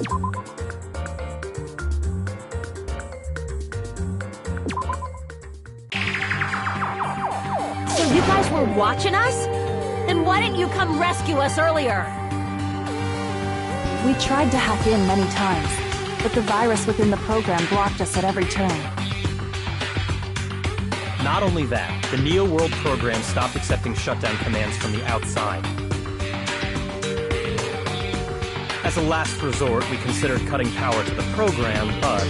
So you guys were watching us? Then why didn't you come rescue us earlier? We tried to hack in many times, but the virus within the program blocked us at every turn. Not only that, the Neo World program stopped accepting shutdown commands from the outside. As a last resort, we considered cutting power to the program, but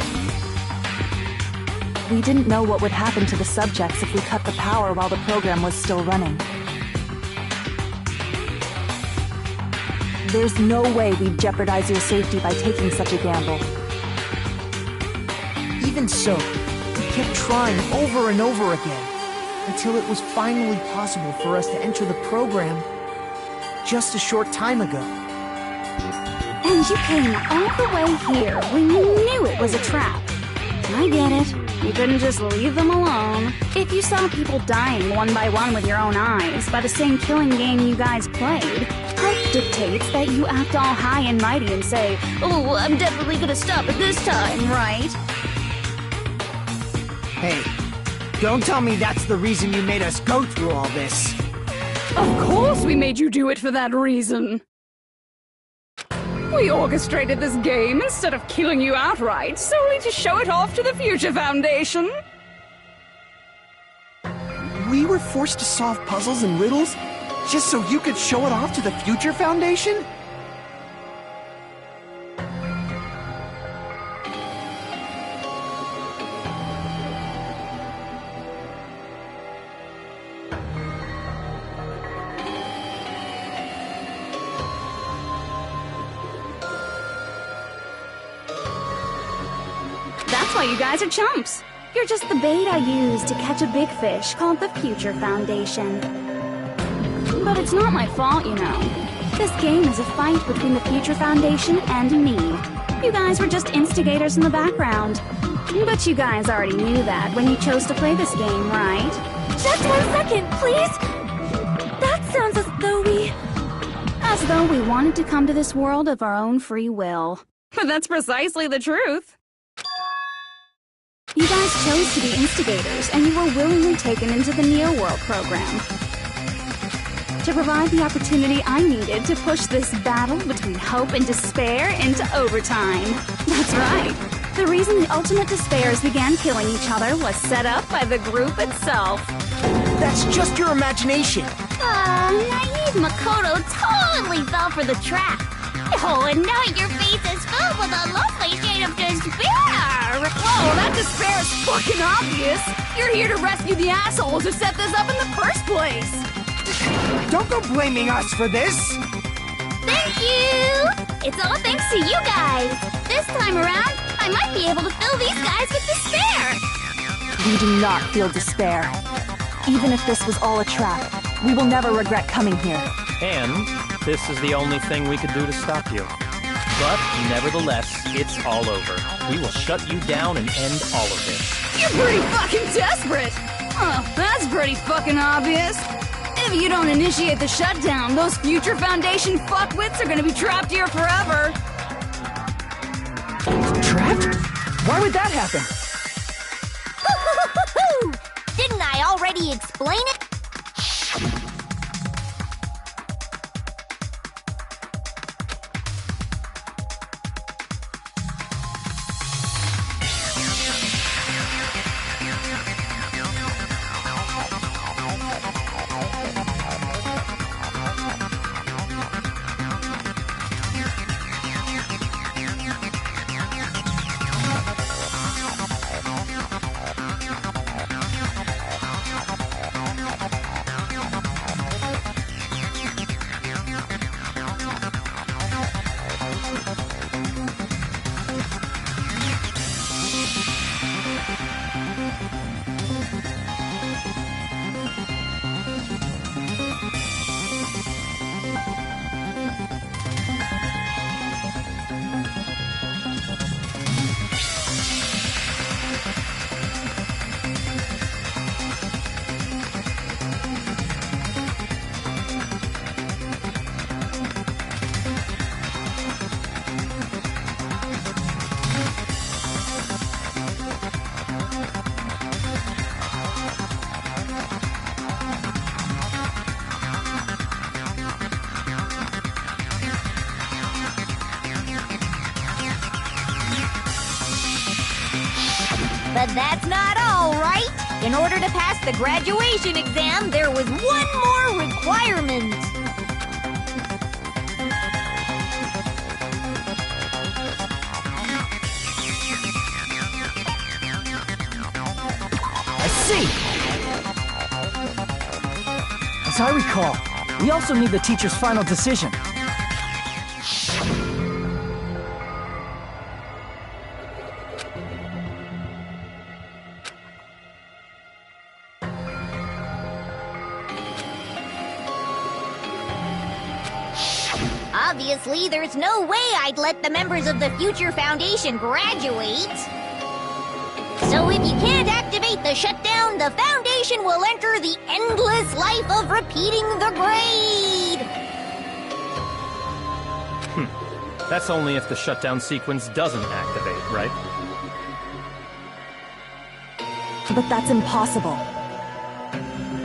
we didn't know what would happen to the subjects if we cut the power while the program was still running. There's no way we'd jeopardize your safety by taking such a gamble. Even so, we kept trying over and over again, until it was finally possible for us to enter the program just a short time ago. And you came all the way here when you knew it was a trap. I get it. You couldn't just leave them alone. If you saw people dying one by one with your own eyes by the same killing game you guys played, hope dictates that you act all high and mighty and say, "Oh, I'm definitely gonna stop it this time," right? Hey, don't tell me that's the reason you made us go through all this. Of course we made you do it for that reason. We orchestrated this game instead of killing you outright, solely to show it off to the Future Foundation. We were forced to solve puzzles and riddles just so you could show it off to the Future Foundation? That's why you guys are chumps. You're just the bait I used to catch a big fish called the Future Foundation. But it's not my fault, you know. This game is a fight between the Future Foundation and me. You guys were just instigators in the background. But you guys already knew that when you chose to play this game, right? Just 1 second, please! That sounds as though we... As though we wanted to come to this world of our own free will. But that's precisely the truth. You guys chose to be instigators, and you were willingly taken into the Neo World program to provide the opportunity I needed to push this battle between hope and despair into overtime. That's right. The reason the Ultimate Despairs began killing each other was set up by the group itself. That's just your imagination. Naive Makoto totally fell for the trap. Oh, and now your face is filled with a lovely shade of despair! Whoa, that despair is fucking obvious! You're here to rescue the assholes who set this up in the first place! Don't go blaming us for this! Thank you! It's all thanks to you guys! This time around, I might be able to fill these guys with despair! We do not feel despair. Even if this was all a trap, we will never regret coming here. and this is the only thing we could do to stop you. But nevertheless, it's all over. We will shut you down and end all of this. You're pretty fucking desperate! Oh, that's pretty fucking obvious. If you don't initiate the shutdown, those Future Foundation fuckwits are gonna be trapped here forever. Trapped? Why would that happen? Didn't I already explain it? But that's not all, right? In order to pass the graduation exam, there was one more requirement. I see! As I recall, we also need the teacher's final decision. Obviously, there's no way I'd let the members of the Future Foundation graduate. So if you can't activate the shutdown, the Foundation will enter the endless life of repeating the grade! That's only if the shutdown sequence doesn't activate, right? But that's impossible.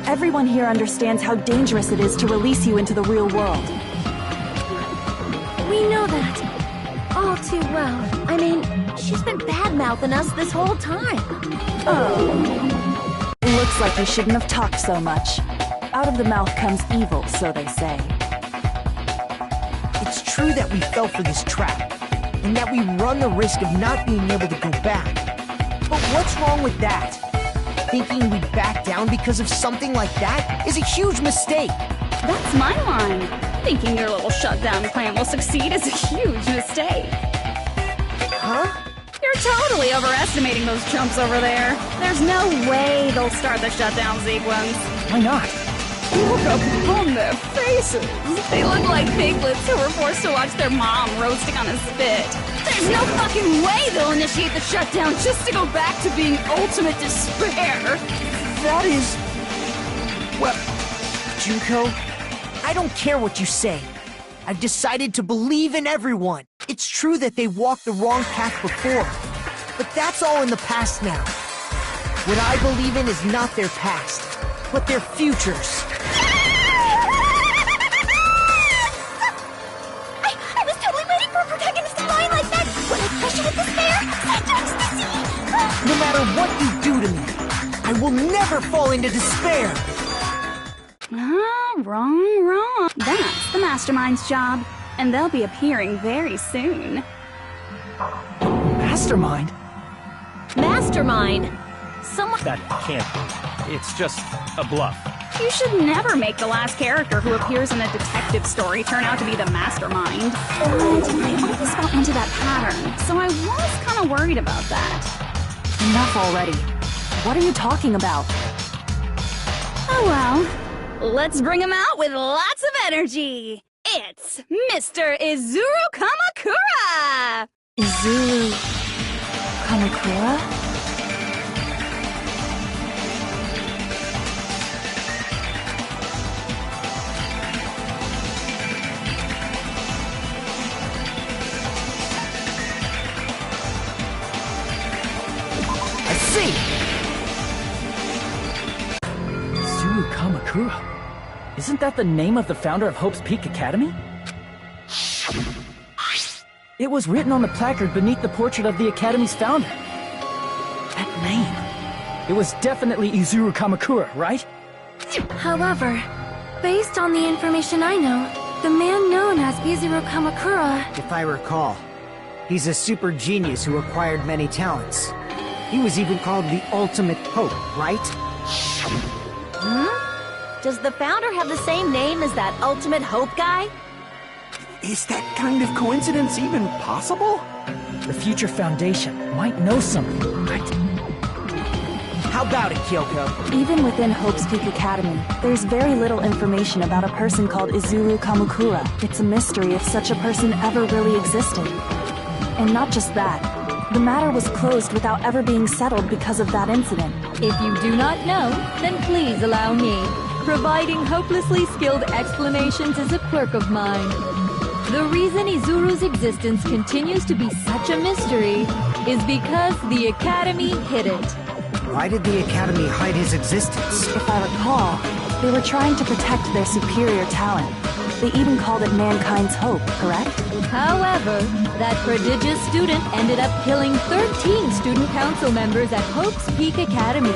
Everyone here understands how dangerous it is to release you into the real world. We know that all too well. I mean, she's been bad-mouthing us this whole time. Oh. Looks like you shouldn't have talked so much. Out of the mouth comes evil, so they say. It's true that we fell for this trap, and that we run the risk of not being able to go back. But what's wrong with that? Thinking we'd back down because of something like that is a huge mistake. That's my line. Thinking your little shutdown plan will succeed is a huge mistake. Huh? You're totally overestimating those chumps over there. There's no way they'll start the shutdown sequence. Why not? Look upon their faces. They look like piglets who were forced to watch their mom roasting on a spit. There's no fucking way they'll initiate the shutdown just to go back to being ultimate despair. That is... Well, Junko, I don't care what you say. I've decided to believe in everyone. It's true that they walked the wrong path before, but that's all in the past now. What I believe in is not their past, but their futures. I was totally waiting for a protagonist to lie like that. When I question with despair, No matter what you do to me, I will never fall into despair. Wrong. That's the Mastermind's job, and they'll be appearing very soon. Mastermind? Mastermind! Someone... That can't be. It's just a bluff. You should never make the last character who appears in a detective story turn out to be the Mastermind. And I always fell into that pattern, so I was kind of worried about that. Enough already. What are you talking about? Oh well. Let's bring him out with lots of energy! It's Mr. Izuru Kamakura! Izuru... Kamakura? I see! Izuru Kamakura? Isn't that the name of the founder of Hope's Peak Academy? It was written on the placard beneath the portrait of the Academy's founder. That name. It was definitely Izuru Kamakura, right? However, based on the information I know, the man known as Izuru Kamakura... If I recall, he's a super genius who acquired many talents. He was even called the Ultimate Hope, right? Does the founder have the same name as that Ultimate Hope guy? Is that kind of coincidence even possible? The Future Foundation might know something, right? How about it, Kyoko? Even within Hope's Peak Academy, there's very little information about a person called Izuru Kamakura. It's a mystery if such a person ever really existed. And not just that, the matter was closed without ever being settled because of that incident. If you do not know, then please allow me. Providing hopelessly skilled explanations is a quirk of mine. The reason Izuru's existence continues to be such a mystery is because the Academy hid it. Why did the Academy hide his existence? If I recall, they were trying to protect their superior talent. They even called it mankind's hope, correct? However, That prodigious student ended up killing 13 student council members at Hope's Peak Academy.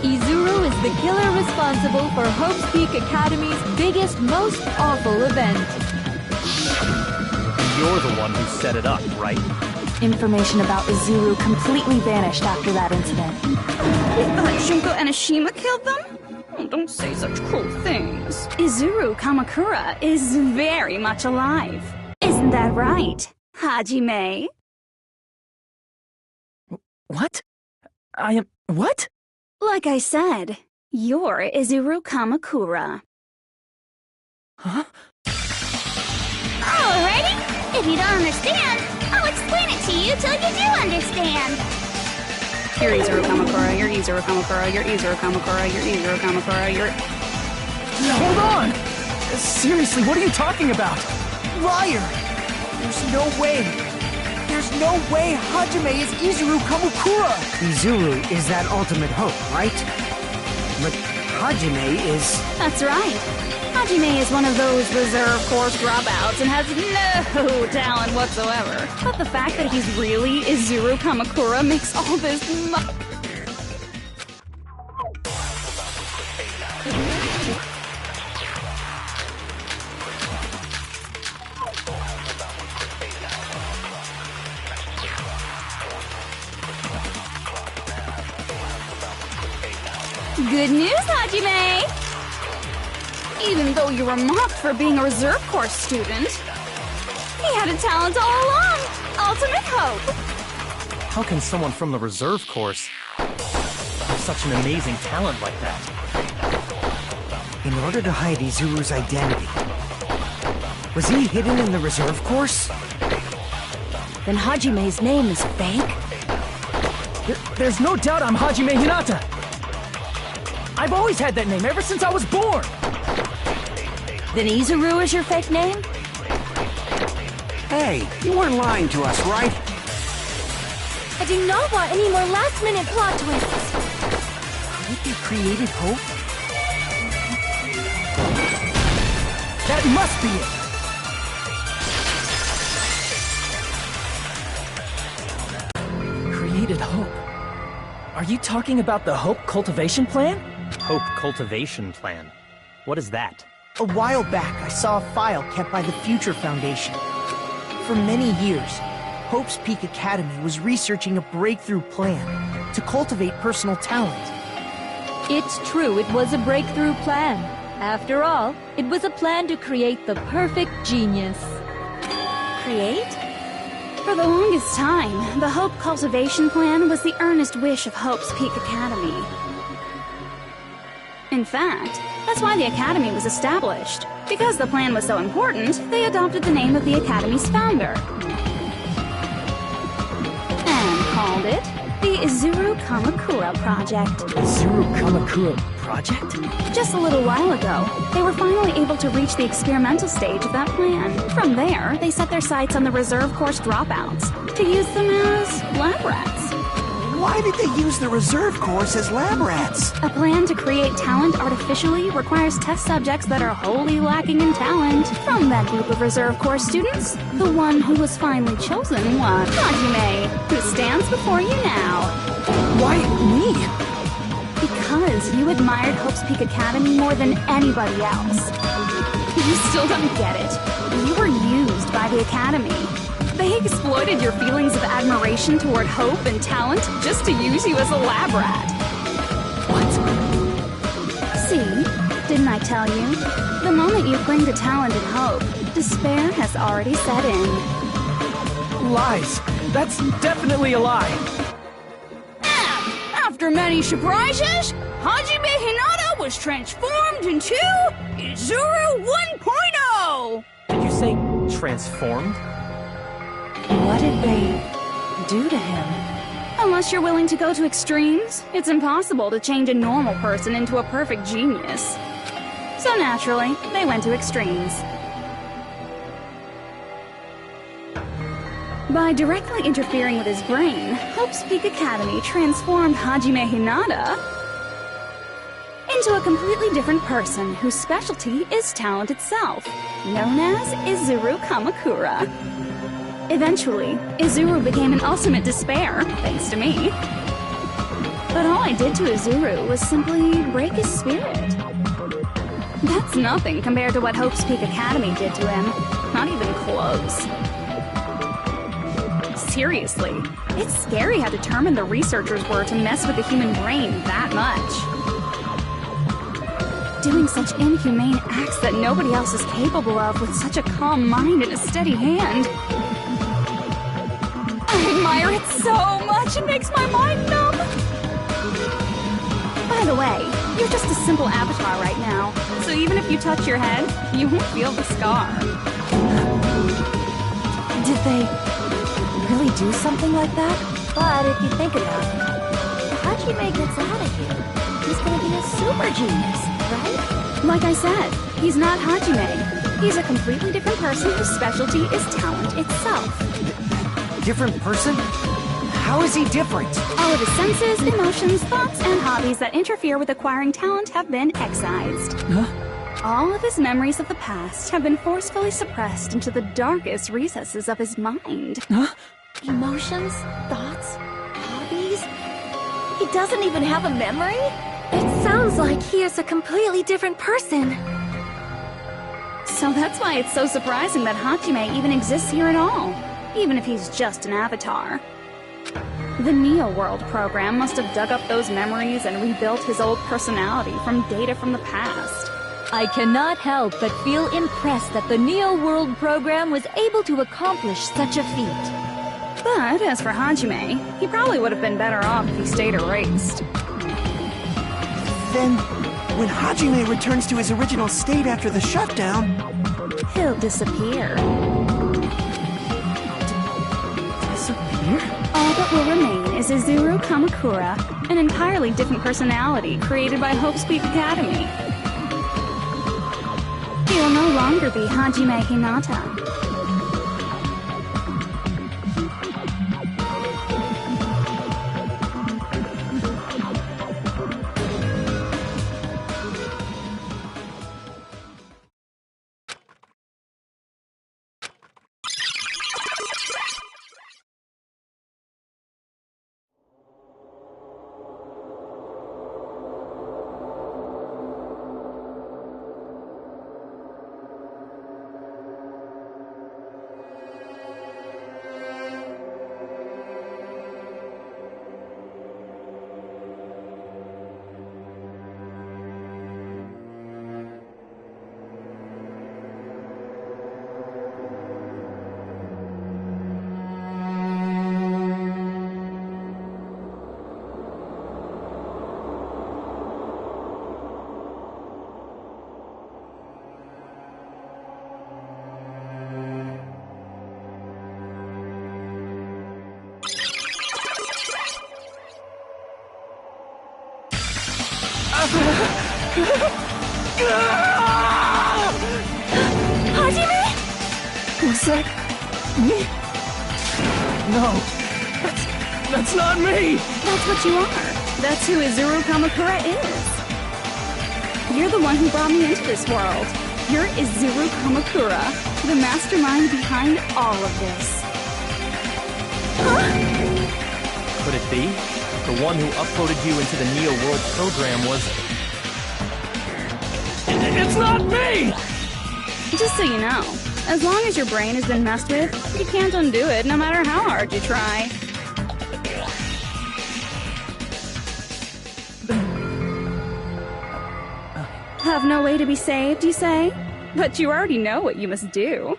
Izuru is the killer responsible for Hope's Peak Academy's biggest, most awful event. You're the one who set it up, right? Information about Izuru completely vanished after that incident. Junko and Ashima killed them? Oh, don't say such cruel things. Izuru Kamakura is very much alive. Isn't that right, Hajime? What? I am... what? Like I said, you're Izuru Kamakura. Huh? Alrighty. If you don't understand, I'll explain it to you till you do understand. You're Izuru Kamakura, you're Izuru Kamakura, you're Izuru Kamakura, you're Izuru Kamakura, you're... Hold on! Seriously, what are you talking about? Liar! There's no way. There's no way Hajime is Izuru Kamakura! Izuru is that ultimate hope, right? But Hajime is... That's right. Hajime is one of those reserve course dropouts and has no talent whatsoever. But the fact that he's really Izuru Kamakura makes all this Good news, Hajime! Even though you were mocked for being a reserve course student, he had a talent all along! Ultimate hope! How can someone from the reserve course have such an amazing talent like that? In order to hide Izuru's identity, was he hidden in the reserve course? Then Hajime's name is fake? There's no doubt I'm Hajime Hinata! I've always had that name ever since I was born! Then Izuru is your fake name? Hey, you weren't lying to us, right? I do not want any more last-minute plot twists. Could they created hope? That must be it! Created hope. Are you talking about the Hope Cultivation Plan? Hope Cultivation Plan. What is that? A while back, I saw a file kept by the Future Foundation. For many years, Hope's Peak Academy was researching a breakthrough plan to cultivate personal talent. It's true, it was a breakthrough plan. After all, it was a plan to create the perfect genius. Create? For the longest time, the Hope Cultivation Plan was the earnest wish of Hope's Peak Academy. In fact, that's why the Academy was established. Because the plan was so important, they adopted the name of the Academy's founder. And called it the Izuru Kamakura Project. Izuru Kamakura Project? Just a little while ago, they were finally able to reach the experimental stage of that plan. From there, they set their sights on the reserve course dropouts to use them as lab rats. Why did they use the reserve course as lab rats? A plan to create talent artificially requires test subjects that are wholly lacking in talent. From that group of reserve course students, the one who was finally chosen was Hajime, who stands before you now. Why me? Because you admired Hope's Peak Academy more than anybody else. You still don't get it. You were used by the Academy. They exploited your feelings of admiration toward hope and talent just to use you as a lab rat. What? See? Didn't I tell you? The moment you cling to talent and hope, despair has already set in. Lies. That's definitely a lie. After many surprises, Hajime Hinata was transformed into Izuru 1.0! Did you say transformed? What did they do to him? Unless you're willing to go to extremes, it's impossible to change a normal person into a perfect genius. So naturally, they went to extremes. By directly interfering with his brain, Hope's Peak Academy transformed Hajime Hinata into a completely different person whose specialty is talent itself, known as Izuru Kamakura. Eventually, Izuru became an ultimate despair, thanks to me. But all I did to Izuru was simply break his spirit. That's nothing compared to what Hope's Peak Academy did to him. Not even close. Seriously, it's scary how determined the researchers were to mess with the human brain that much. Doing such inhumane acts that nobody else is capable of with such a calm mind and a steady hand. I admire it so much, it makes my mind numb. By the way, you're just a simple avatar right now, so even if you touch your head, you won't feel the scar. Did they really do something like that? But if you think about it, if Hajime gets out of here, he's gonna be a super genius, right? Like I said, he's not Hajime. He's a completely different person whose specialty is talent itself. Different person? How is he different? All of his senses, emotions, thoughts, and hobbies that interfere with acquiring talent have been excised. Huh? All of his memories of the past have been forcefully suppressed into the darkest recesses of his mind. Huh? Emotions? Thoughts? Hobbies? He doesn't even have a memory? It sounds like he is a completely different person. So that's why it's so surprising that Hajime even exists here at all, even if he's just an avatar. The Neo World program must have dug up those memories and rebuilt his old personality from data from the past. I cannot help but feel impressed that the Neo World program was able to accomplish such a feat. But as for Hajime, he probably would have been better off if he stayed erased. Then, when Hajime returns to his original state after the shutdown... He'll disappear. Disappear? All that will remain is Izuru Kamakura, an entirely different personality created by Hope's Peak Academy. He will no longer be Hajime Hinata. Hajime? Was that me? No, that's not me! That's what you are. That's who Izuru Kamakura is. You're the one who brought me into this world. You're Izuru Kamakura, the mastermind behind all of this. Could it be? The one who uploaded you into the Neo World program was... It's not me! Just so you know, as long as your brain has been messed with, you can't undo it no matter how hard you try. Have no way to be saved, you say? But you already know what you must do.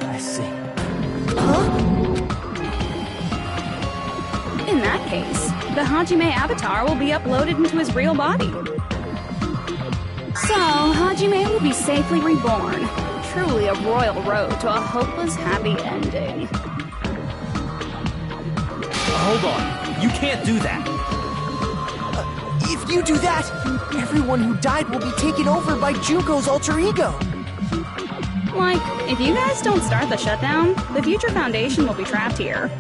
I see. In that case, the Hajime avatar will be uploaded into his real body. So, Hajime will be safely reborn. Truly a royal road to a hopeless happy ending. Hold on. You can't do that. If you do that, everyone who died will be taken over by Junko's alter ego. Like, if you guys don't start the shutdown, the Future Foundation will be trapped here.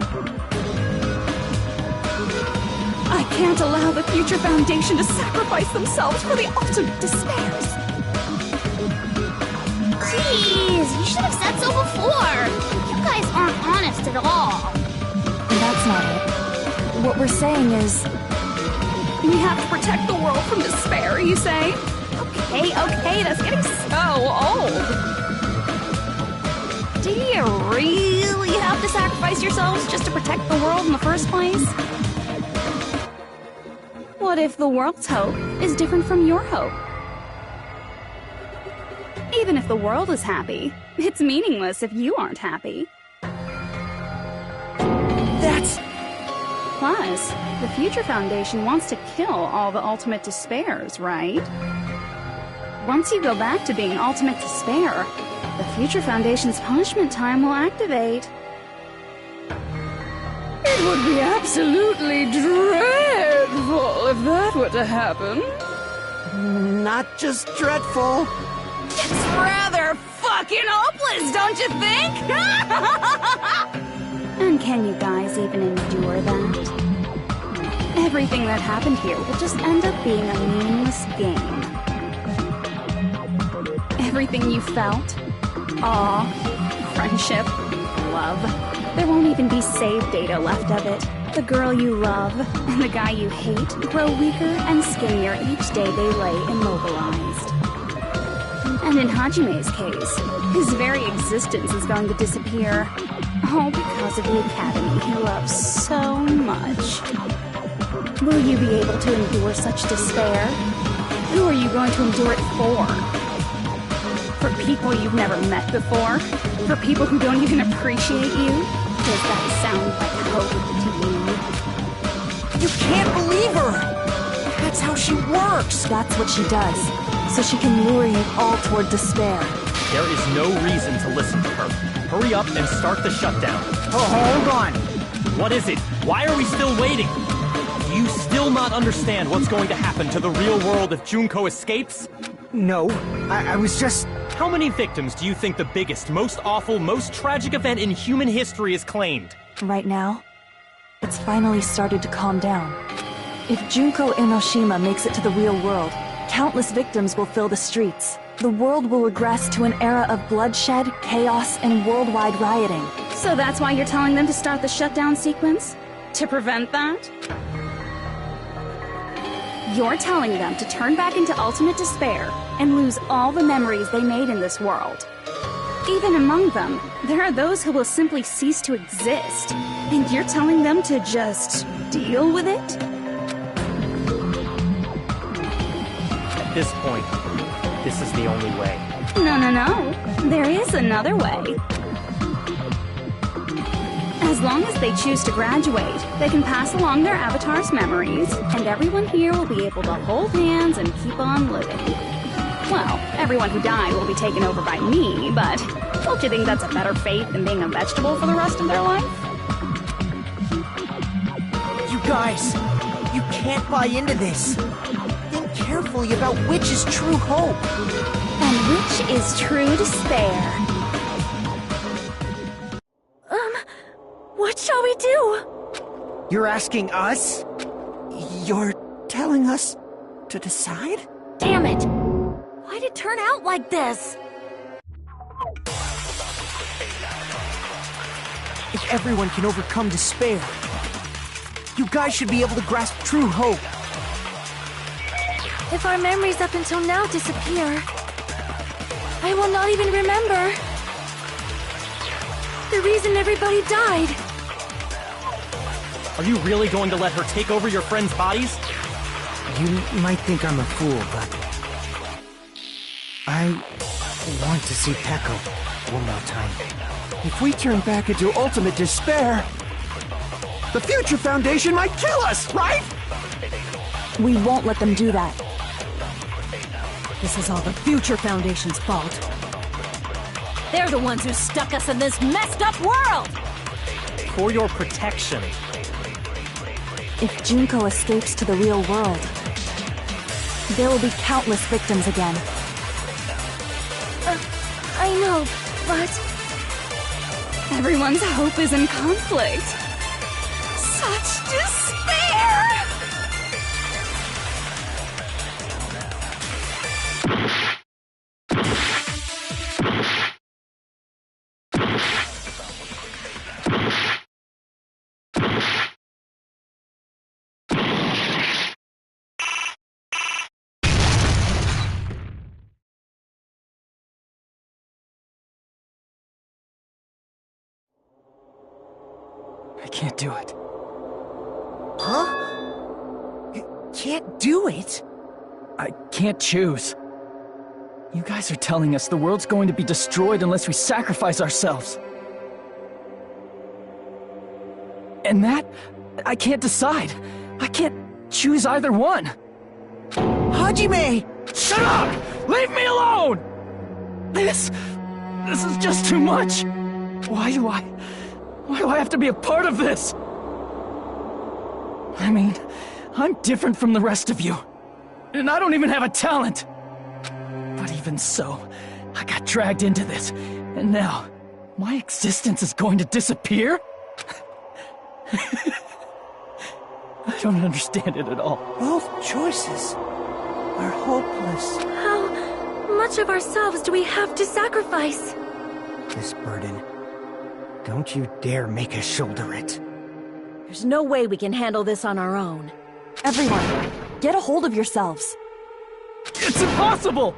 I can't allow the Future Foundation to sacrifice themselves for the ultimate despairs. Jeez, you should have said so before. You guys aren't honest at all. That's not it. What we're saying is... We have to protect the world from despair, you say? Okay, that's getting so old. Do you really have to sacrifice yourselves just to protect the world in the first place? What if the world's hope is different from your hope? Even if the world is happy, it's meaningless if you aren't happy. That's... Plus, the Future Foundation wants to kill all the ultimate despairs, right? Once you go back to being ultimate despair, the Future Foundation's punishment time will activate. It would be absolutely dreadful if that were to happen. Not just dreadful. It's rather fucking hopeless, don't you think? And can you guys even endure that? Everything that happened here will just end up being a meaningless game. Everything you felt, awe, friendship, love, there won't even be save data left of it. The girl you love and the guy you hate grow weaker and skinnier each day they lay immobilized. And in Hajime's case, his very existence is going to disappear. All because of the academy he loves so much. Will you be able to endure such despair? Who are you going to endure it for? For people you've never met before? For people who don't even appreciate you? Does that sound like hope to you? You can't believe her! That's how she works! That's what she does, so she can lure you all toward despair. There is no reason to listen to her. Hurry up and start the shutdown. Oh, hold on. What is it? Why are we still waiting? Do you still not understand what's going to happen to the real world if Junko escapes? No, I was just... How many victims do you think the biggest, most awful, most tragic event in human history has claimed? Right now, it's finally started to calm down. If Junko Enoshima makes it to the real world, countless victims will fill the streets. The world will regress to an era of bloodshed, chaos, and worldwide rioting. So that's why you're telling them to start the shutdown sequence? To prevent that? You're telling them to turn back into ultimate despair and lose all the memories they made in this world. Even among them, there are those who will simply cease to exist. And you're telling them to just deal with it? At this point, this is the only way. No. There is another way. As long as they choose to graduate, they can pass along their avatar's memories, and everyone here will be able to hold hands and keep on living. Well, everyone who died will be taken over by me, but don't you think that's a better fate than being a vegetable for the rest of their life? You guys, you can't buy into this. Think carefully about which is true hope. And which is true despair. What shall we do? You're asking us? You're telling us to decide? Damn it! Why'd it turn out like this? If everyone can overcome despair, you guys should be able to grasp true hope. If our memories up until now disappear, I will not even remember the reason everybody died. Are you really going to let her take over your friends' bodies? You might think I'm a fool, but... I want to see Peko one more time. If we turn back into ultimate despair, The Future Foundation might kill us, right? We won't let them do that. This is all the Future Foundation's fault. They're the ones who stuck us in this messed up world! For your protection. If Junko escapes to the real world, there will be countless victims again. I know, but... Everyone's hope is in conflict. Such despair! I can't do it. Huh? You can't do it? I can't choose. You guys are telling us the world's going to be destroyed unless we sacrifice ourselves. And that, I can't decide. I can't choose either one. Hajime! Shut up! Leave me alone! This is just too much. Why do I have to be a part of this? I mean, I'm different from the rest of you. And I don't even have a talent. But even so, I got dragged into this. And now, my existence is going to disappear? I don't understand it at all. Both choices are hopeless. How much of ourselves do we have to sacrifice? This burden, don't you dare make us shoulder it. There's no way we can handle this on our own. Everyone, get a hold of yourselves. It's impossible!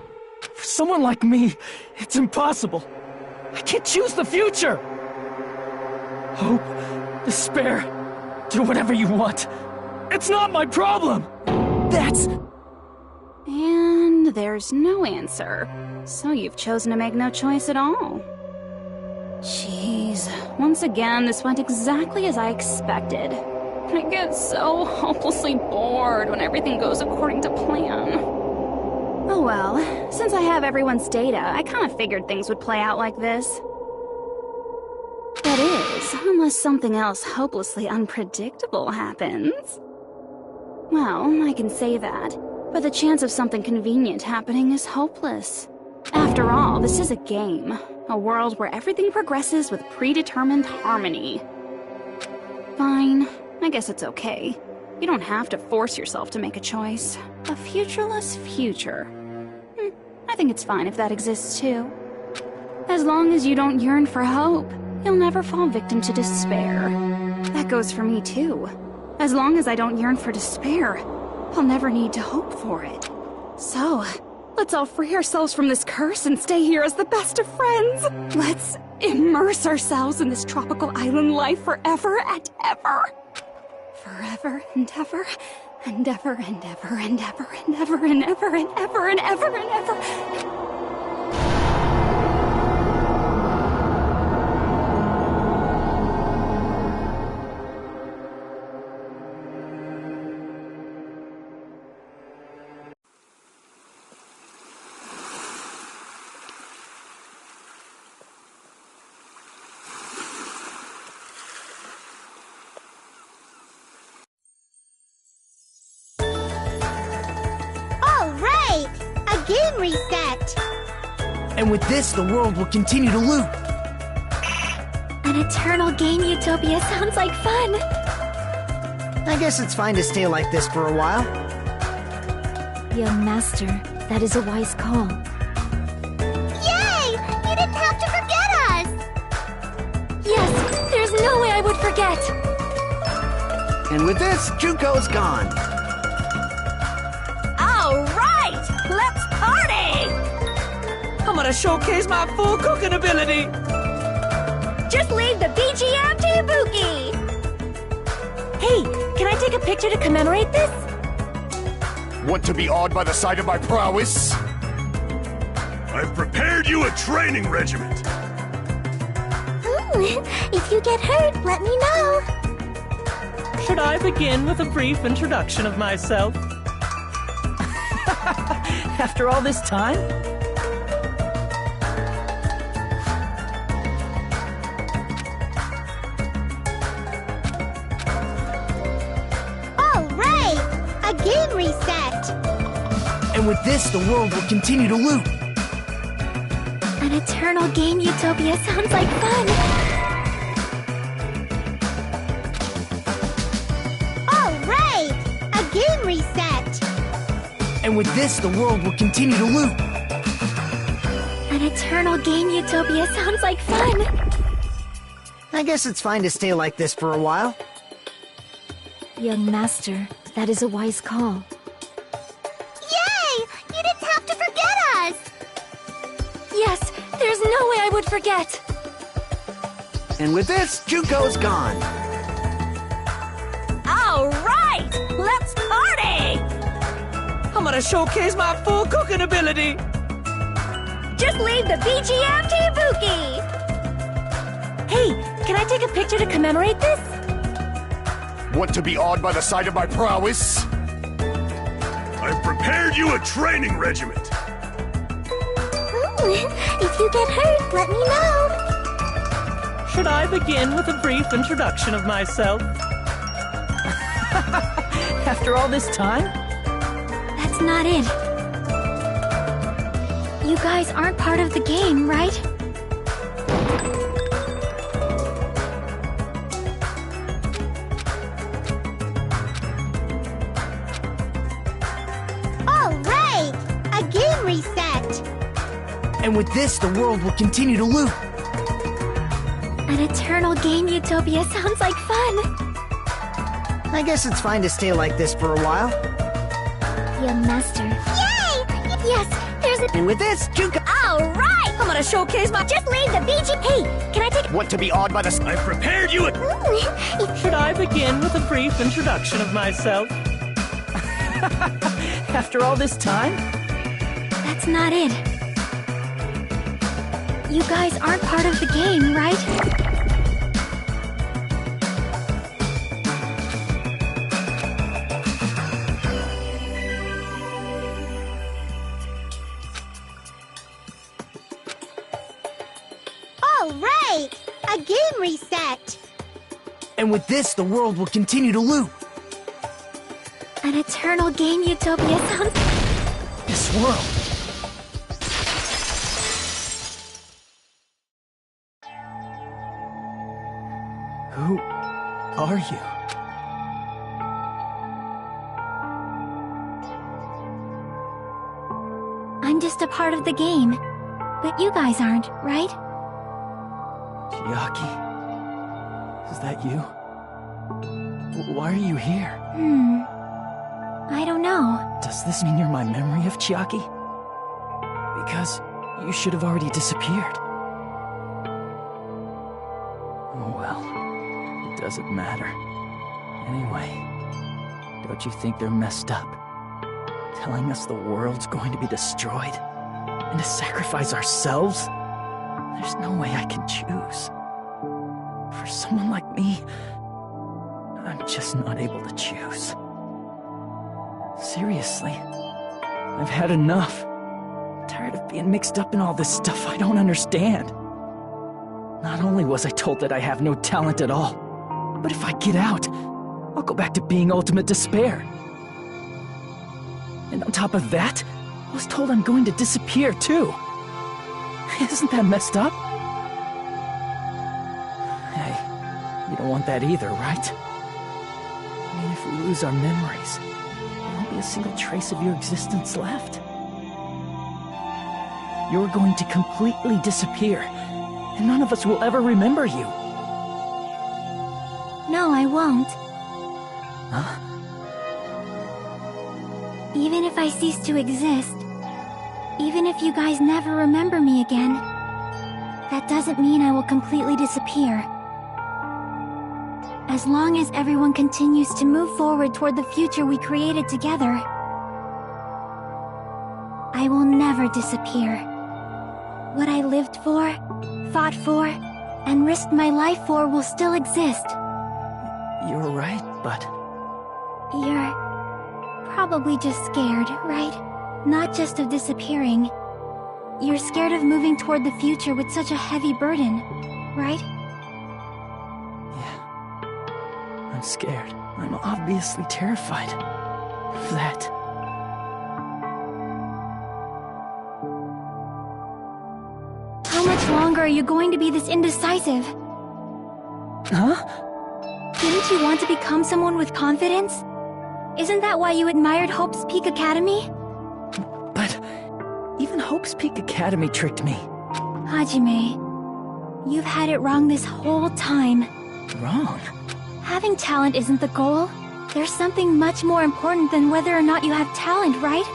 For someone like me, it's impossible. I can't choose the future! Hope, despair, do whatever you want. It's not my problem! That's... And there's no answer. So you've chosen to make no choice at all. Jeez, once again, this went exactly as I expected. I get so hopelessly bored when everything goes according to plan. Oh well, since I have everyone's data, I kind of figured things would play out like this. That is, unless something else hopelessly unpredictable happens. Well, I can say that, but the chance of something convenient happening is hopeless. After all, this is a game. A world where everything progresses with predetermined harmony. Fine, I guess it's okay. You don't have to force yourself to make a choice. A futureless future. I think it's fine if that exists too. As long as you don't yearn for hope, you'll never fall victim to despair. That goes for me too. As long as I don't yearn for despair, I'll never need to hope for it. So, let's all free ourselves from this curse and stay here as the best of friends. Let's immerse ourselves in this tropical island life forever and ever. Forever and ever, and ever and ever and ever and ever and ever and ever and ever and ever. Game reset! And with this, the world will continue to loop. An eternal game utopia sounds like fun. I guess it's fine to stay like this for a while. Young master, that is a wise call. Yay! You didn't have to forget us! Yes, there's no way I would forget! And with this, Junko's gone. Alright! Let's party! I'm gonna showcase my full cooking ability! Just leave the BGM to Ibuki! Hey, can I take a picture to commemorate this? Want to be awed by the sight of my prowess? I've prepared you a training regiment. If you get hurt, let me know. Should I begin with a brief introduction of myself? After all this time? All right! A game reset! And with this, the world will continue to loop. An eternal game utopia sounds like fun. All right! A game reset! And with this, the world will continue to loop. An eternal game utopia sounds like fun. I guess it's fine to stay like this for a while. Young master, that is a wise call. Yay! You didn't have to forget us! Yes, there's no way I would forget. And with this, Junko's gone. All right! Let's party! I'm gonna showcase my full cooking ability! Just leave the BGM to Ibuki! Hey, can I take a picture to commemorate this? Want to be awed by the sight of my prowess? I've prepared you a training regiment. If you get hurt, let me know. Should I begin with a brief introduction of myself? After all this time? That's not it. You guys aren't part of the game, right? All right! A game reset! And with this, the world will continue to loop. An eternal game utopia sounds like fun. I guess it's fine to stay like this for a while. Young master. Yay! Yes, there's a... And with this, Junko... All right! I'm gonna showcase my... Just leave the BG... Hey, can I take... Want to be awed by the... I've prepared you a... Should I begin with a brief introduction of myself? After all this time? That's not it. You guys aren't part of the game, right? All right! A game reset! And with this, the world will continue to loop. An eternal game utopia sounds... This world. Who are you? I'm just a part of the game. But you guys aren't, right? Chiaki? Is that you? Why are you here? I don't know. Does this mean you're my memory of Chiaki? Because you should have already disappeared. Oh well, it doesn't matter. Anyway, don't you think they're messed up? Telling us the world's going to be destroyed? And to sacrifice ourselves? There's no way I can choose. For someone like me, I'm just not able to choose. Seriously, I've had enough. I'm tired of being mixed up in all this stuff I don't understand. Not only was I told that I have no talent at all, but if I get out, I'll go back to being ultimate despair. And on top of that, I was told I'm going to disappear too. Isn't that messed up? Hey, you don't want that either, right? I mean, if we lose our memories, there won't be a single trace of your existence left. You're going to completely disappear, and none of us will ever remember you. No, I won't. Huh? Even if I cease to exist, even if you guys never remember me again, that doesn't mean I will completely disappear. As long as everyone continues to move forward toward the future we created together, I will never disappear. What I lived for, fought for, and risked my life for will still exist. You're right, but... You're probably just scared, right? Not just of disappearing. You're scared of moving toward the future with such a heavy burden, right? Yeah. I'm scared. I'm obviously terrified of that. How much longer are you going to be this indecisive? Huh? Didn't you want to become someone with confidence? Isn't that why you admired Hope's Peak Academy? But even Hope's Peak Academy tricked me. Hajime, you've had it wrong this whole time. Wrong? Having talent isn't the goal. There's something much more important than whether or not you have talent, right?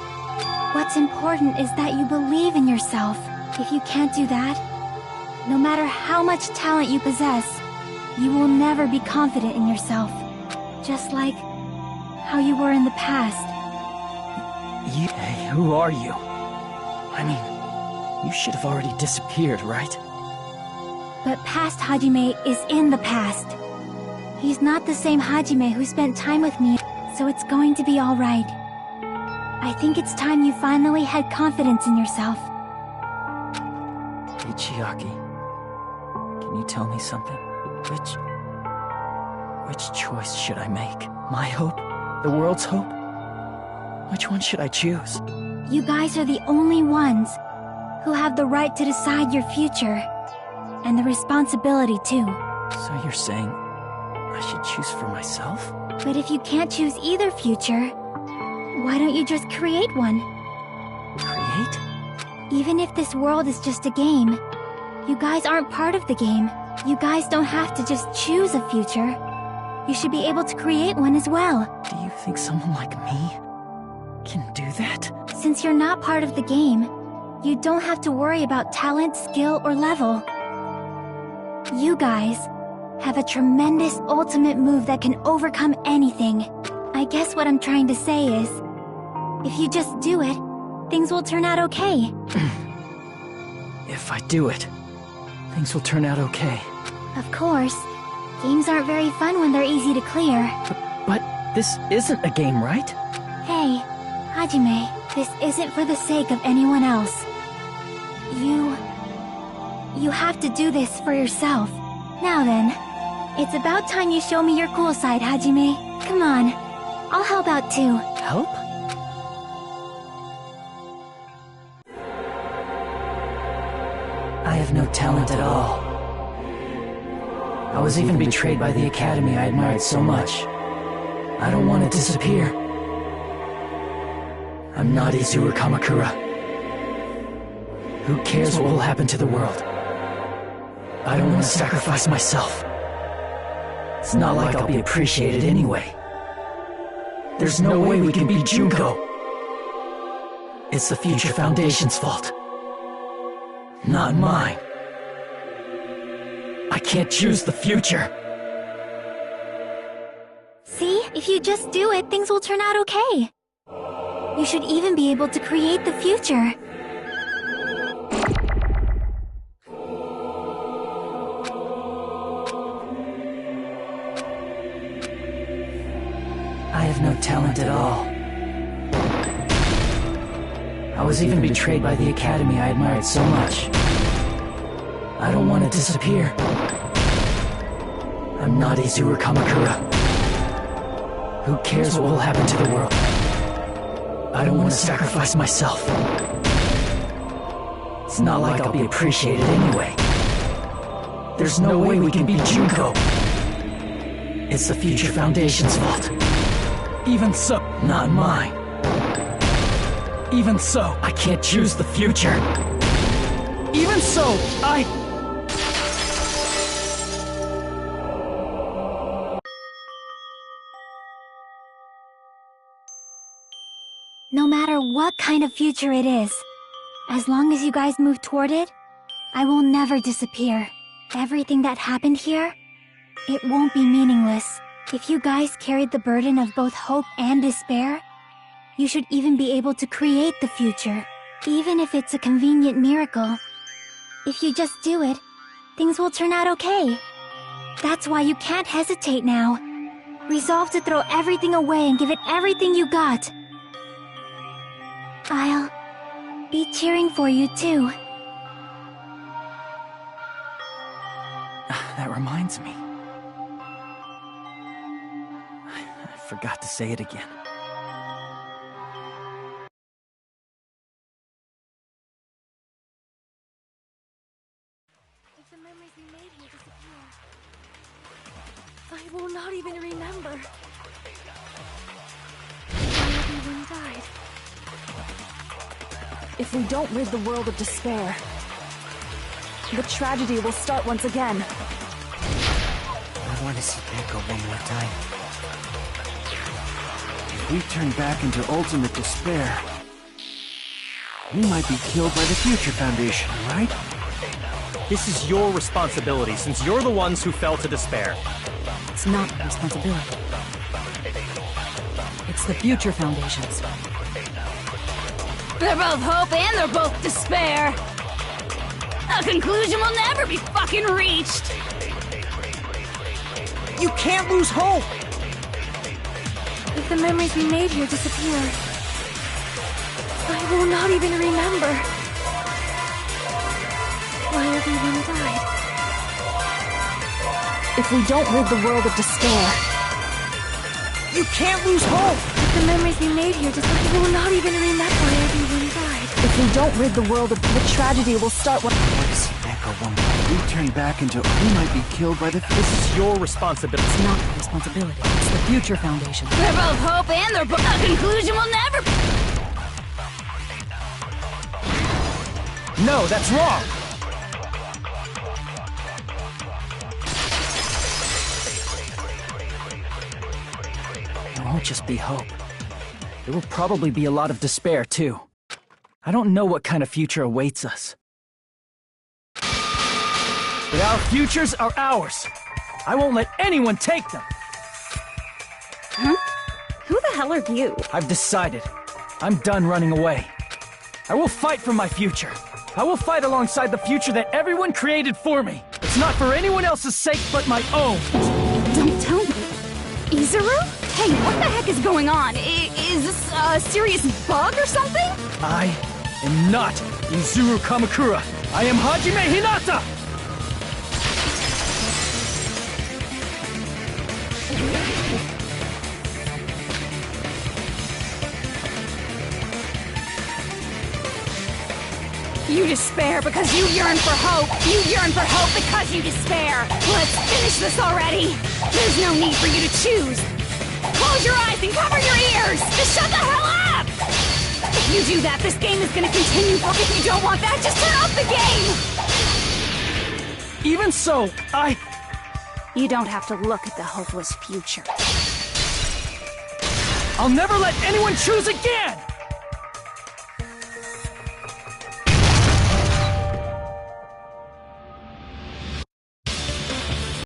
What's important is that you believe in yourself. If you can't do that, no matter how much talent you possess, you will never be confident in yourself. Just like how you were in the past. Hey, who are you? I mean, you should have already disappeared, right? But past Hajime is in the past. He's not the same Hajime who spent time with me, so it's going to be alright. I think it's time you finally had confidence in yourself. Hey, Chiaki. Can you tell me something? Which choice should I make? My hope? The world's hope? Which one should I choose? You guys are the only ones who have the right to decide your future. And the responsibility, too. So you're saying I should choose for myself? But if you can't choose either future, why don't you just create one? Create? Even if this world is just a game, you guys aren't part of the game. You guys don't have to just choose a future. You should be able to create one as well. Do you think someone like me can do that? Since you're not part of the game, you don't have to worry about talent, skill, or level. You guys have a tremendous ultimate move that can overcome anything. I guess what I'm trying to say is, if you just do it, things will turn out okay. If I do it, things will turn out okay. Of course. Games aren't very fun when they're easy to clear. But this isn't a game, right? Hey, Hajime, this isn't for the sake of anyone else. You have to do this for yourself. Now then, it's about time you show me your cool side, Hajime. Come on, I'll help out too. Help? I have no talent at all. I was even betrayed by the academy I admired so much. I don't want to disappear. I'm not Izuru Kamakura. Who cares what will happen to the world? I don't want to sacrifice myself. It's not like I'll be appreciated anyway. There's no way we can beat Junko. It's the Future Foundation's fault. Not mine. I can't choose the future. See? If you just do it, things will turn out okay. You should even be able to create the future. I have no talent at all. I was even betrayed by the academy I admired so much. I don't want to disappear. I'm not Izuru Kamakura. Who cares what will happen to the world? I don't want to sacrifice myself. It's not like I'll be appreciated anyway. There's no way we can beat Junko. It's the Future Foundation's fault. Even so, not mine. Even so, I can't choose the future. Even so, No matter what kind of future it is, as long as you guys move toward it, I will never disappear. Everything that happened here, it won't be meaningless. If you guys carried the burden of both hope and despair, you should even be able to create the future, even if it's a convenient miracle. If you just do it, things will turn out okay. That's why you can't hesitate now. Resolve to throw everything away and give it everything you got. I'll be cheering for you too. That reminds me. I forgot to say it again. If the memories we made here disappear, I will not even remember why everyone died. If we don't rid the world of despair, the tragedy will start once again. I want to see Echo one more time. If we turn back into ultimate despair, we might be killed by the Future Foundation, right? This is your responsibility, since you're the ones who fell to despair. It's not my responsibility. It's the Future Foundation's. They're both hope and they're both despair. A conclusion will never be fucking reached. You can't lose hope! If the memories we made here disappear, I will not even remember why everyone died. If we don't rid the world of despair, You can't lose hope! if the memories we made here disappear, I will not even remember why everyone died. If we don't rid the world of the tragedy will start when... I want to see Echo one more. If we turn back into... We might be killed by the... This is your responsibility. It's not my responsibility. It's the Future Foundation. They're both hope and they're both... A conclusion will never... No, that's wrong! There won't just be hope. There will probably be a lot of despair, too. I don't know what kind of future awaits us. But our futures are ours. I won't let anyone take them. Huh? Who the hell are you? I've decided. I'm done running away. I will fight for my future. I will fight alongside the future that everyone created for me. It's not for anyone else's sake but my own. Don't tell me. Izuru? Hey, what the heck is going on? Is this a serious bug or something? I am not Izuru Kamakura. I am Hajime Hinata! You despair because you yearn for hope. You yearn for hope because you despair. Let's finish this already. There's no need for you to choose. Close your eyes and cover your ears. Just shut the hell up! If you do that, this game is gonna continue. If you don't want that, just turn off the game! Even so, You don't have to look at the hopeless future. I'll never let anyone choose again!